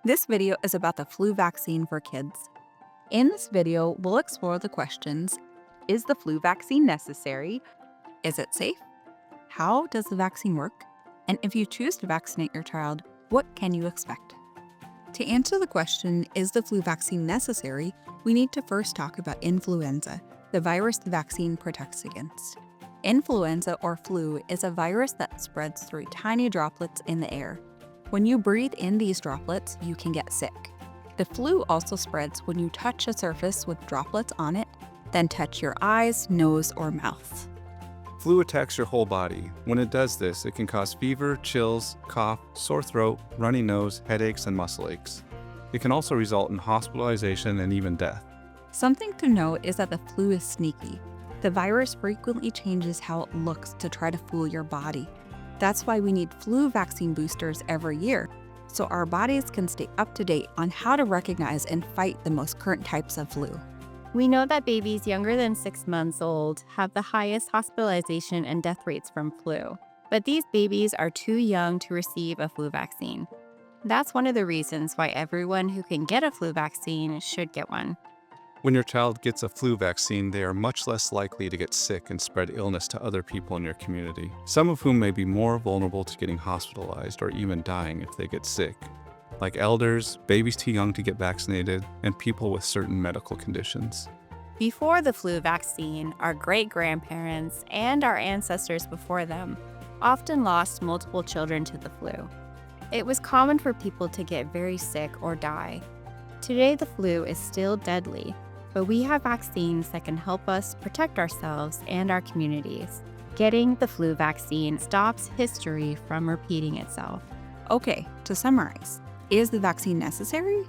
This video is about the flu vaccine for kids. In this video, we'll explore the questions: is the flu vaccine necessary? Is it safe? How does the vaccine work? And if you choose to vaccinate your child, what can you expect? To answer the question, is the flu vaccine necessary, we need to first talk about influenza, the virus the vaccine protects against. Influenza or flu is a virus that spreads through tiny droplets in the air. When you breathe in these droplets, you can get sick. The flu also spreads when you touch a surface with droplets on it, then touch your eyes, nose, or mouth. Flu attacks your whole body. When it does this, it can cause fever, chills, cough, sore throat, runny nose, headaches, and muscle aches. It can also result in hospitalization and even death. Something to note is that the flu is sneaky. The virus frequently changes how it looks to try to fool your body. That's why we need flu vaccine boosters every year, so our bodies can stay up to date on how to recognize and fight the most current types of flu. We know that babies younger than 6 months old have the highest hospitalization and death rates from flu, but these babies are too young to receive a flu vaccine. That's one of the reasons why everyone who can get a flu vaccine should get one. When your child gets a flu vaccine, they are much less likely to get sick and spread illness to other people in your community, some of whom may be more vulnerable to getting hospitalized or even dying if they get sick, like elders, babies too young to get vaccinated, and people with certain medical conditions. Before the flu vaccine, our great-grandparents and our ancestors before them often lost multiple children to the flu. It was common for people to get very sick or die. Today, the flu is still deadly, but we have vaccines that can help us protect ourselves and our communities. Getting the flu vaccine stops history from repeating itself. Okay, to summarize, is the vaccine necessary?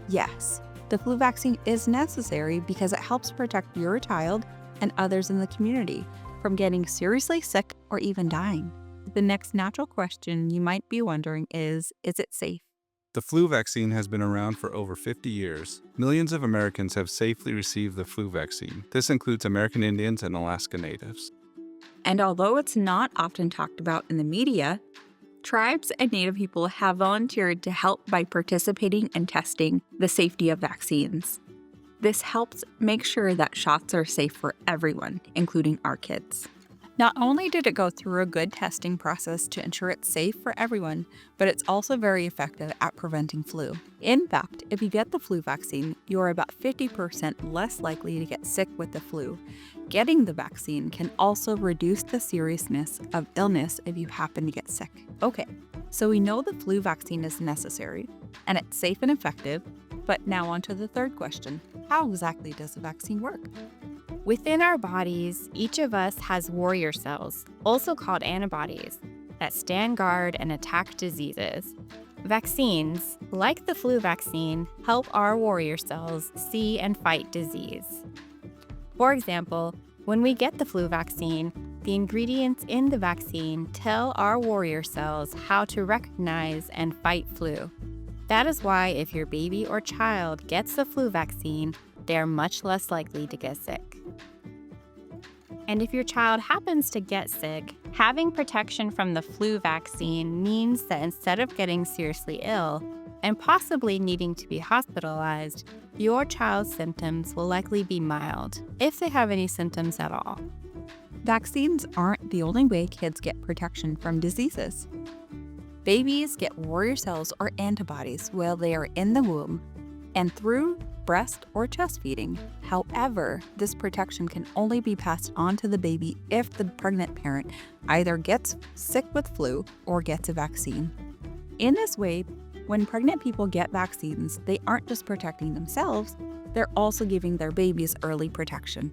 Yes, the flu vaccine is necessary because it helps protect your child and others in the community from getting seriously sick or even dying. The next natural question you might be wondering is it safe? The flu vaccine has been around for over 50 years. Millions of Americans have safely received the flu vaccine. This includes American Indians and Alaska Natives. And although it's not often talked about in the media, tribes and Native people have volunteered to help by participating in testing the safety of vaccines. This helps make sure that shots are safe for everyone, including our kids. Not only did it go through a good testing process to ensure it's safe for everyone, but it's also very effective at preventing flu. In fact, if you get the flu vaccine, you are about 50% less likely to get sick with the flu. Getting the vaccine can also reduce the seriousness of illness if you happen to get sick. Okay, so we know the flu vaccine is necessary, and it's safe and effective, but now on to the third question. How exactly does the vaccine work? Within our bodies, each of us has warrior cells, also called antibodies, that stand guard and attack diseases. Vaccines, like the flu vaccine, help our warrior cells see and fight disease. For example, when we get the flu vaccine, the ingredients in the vaccine tell our warrior cells how to recognize and fight flu. That is why if your baby or child gets the flu vaccine, they are much less likely to get sick. And if your child happens to get sick, having protection from the flu vaccine means that instead of getting seriously ill and possibly needing to be hospitalized, your child's symptoms will likely be mild, if they have any symptoms at all. Vaccines aren't the only way kids get protection from diseases. Babies get warrior cells or antibodies while they are in the womb and through breast or chest feeding. However, this protection can only be passed on to the baby if the pregnant parent either gets sick with flu or gets a vaccine. In this way, when pregnant people get vaccines, they aren't just protecting themselves, they're also giving their babies early protection.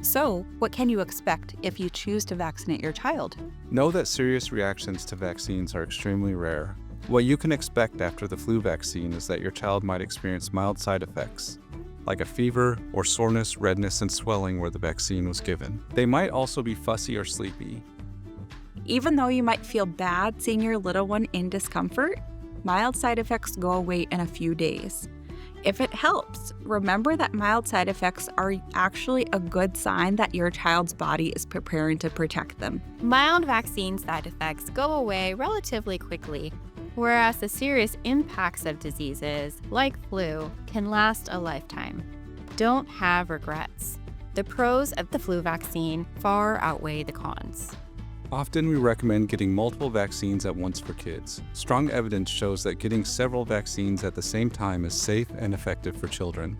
So, what can you expect if you choose to vaccinate your child? Know that serious reactions to vaccines are extremely rare. What you can expect after the flu vaccine is that your child might experience mild side effects, like a fever or soreness, redness, and swelling where the vaccine was given. They might also be fussy or sleepy. Even though you might feel bad seeing your little one in discomfort, mild side effects go away in a few days. If it helps, remember that mild side effects are actually a good sign that your child's body is preparing to protect them. Mild vaccine side effects go away relatively quickly. whereas the serious impacts of diseases, like flu, can last a lifetime. Don't have regrets. The pros of the flu vaccine far outweigh the cons. Often we recommend getting multiple vaccines at once for kids. Strong evidence shows that getting several vaccines at the same time is safe and effective for children.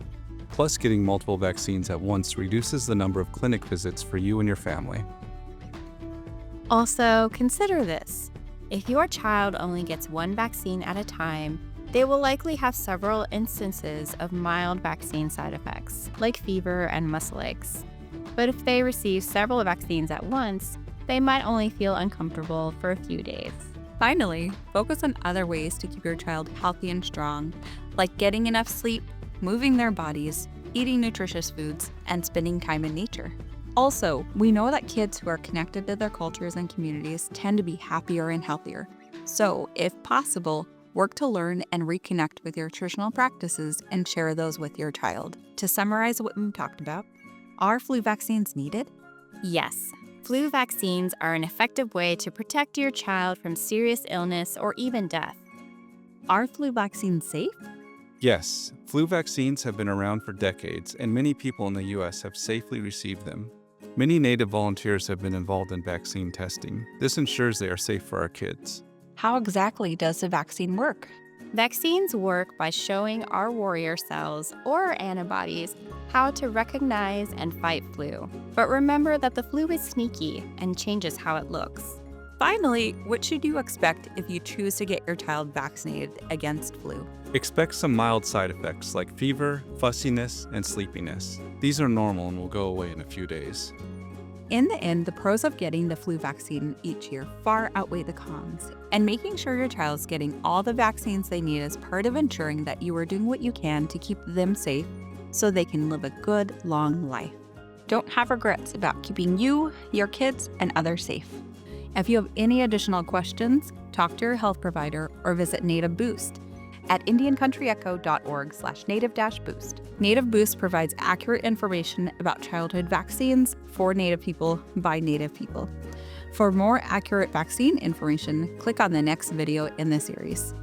Plus, getting multiple vaccines at once reduces the number of clinic visits for you and your family. Also, consider this. If your child only gets one vaccine at a time, they will likely have several instances of mild vaccine side effects, like fever and muscle aches. But if they receive several vaccines at once, they might only feel uncomfortable for a few days. Finally, focus on other ways to keep your child healthy and strong, like getting enough sleep, moving their bodies, eating nutritious foods, and spending time in nature. Also, we know that kids who are connected to their cultures and communities tend to be happier and healthier. So, if possible, work to learn and reconnect with your nutritional practices and share those with your child. To summarize what we've talked about, are flu vaccines needed? Yes, flu vaccines are an effective way to protect your child from serious illness or even death. Are flu vaccines safe? Yes, flu vaccines have been around for decades, and many people in the U.S. have safely received them. Many Native volunteers have been involved in vaccine testing. This ensures they are safe for our kids. How exactly does the vaccine work? Vaccines work by showing our warrior cells, or antibodies, how to recognize and fight flu. But remember that the flu is sneaky and changes how it looks. Finally, what should you expect if you choose to get your child vaccinated against flu? Expect some mild side effects like fever, fussiness, and sleepiness. These are normal and will go away in a few days. In the end, the pros of getting the flu vaccine each year far outweigh the cons, and making sure your child's getting all the vaccines they need is part of ensuring that you are doing what you can to keep them safe so they can live a good, long life. Don't have regrets about keeping you, your kids, and others safe. If you have any additional questions, talk to your health provider or visit Native Boost at indiancountry.org/native-boost. Native Boost provides accurate information about childhood vaccines for Native people by Native people. For more accurate vaccine information, click on the next video in the series.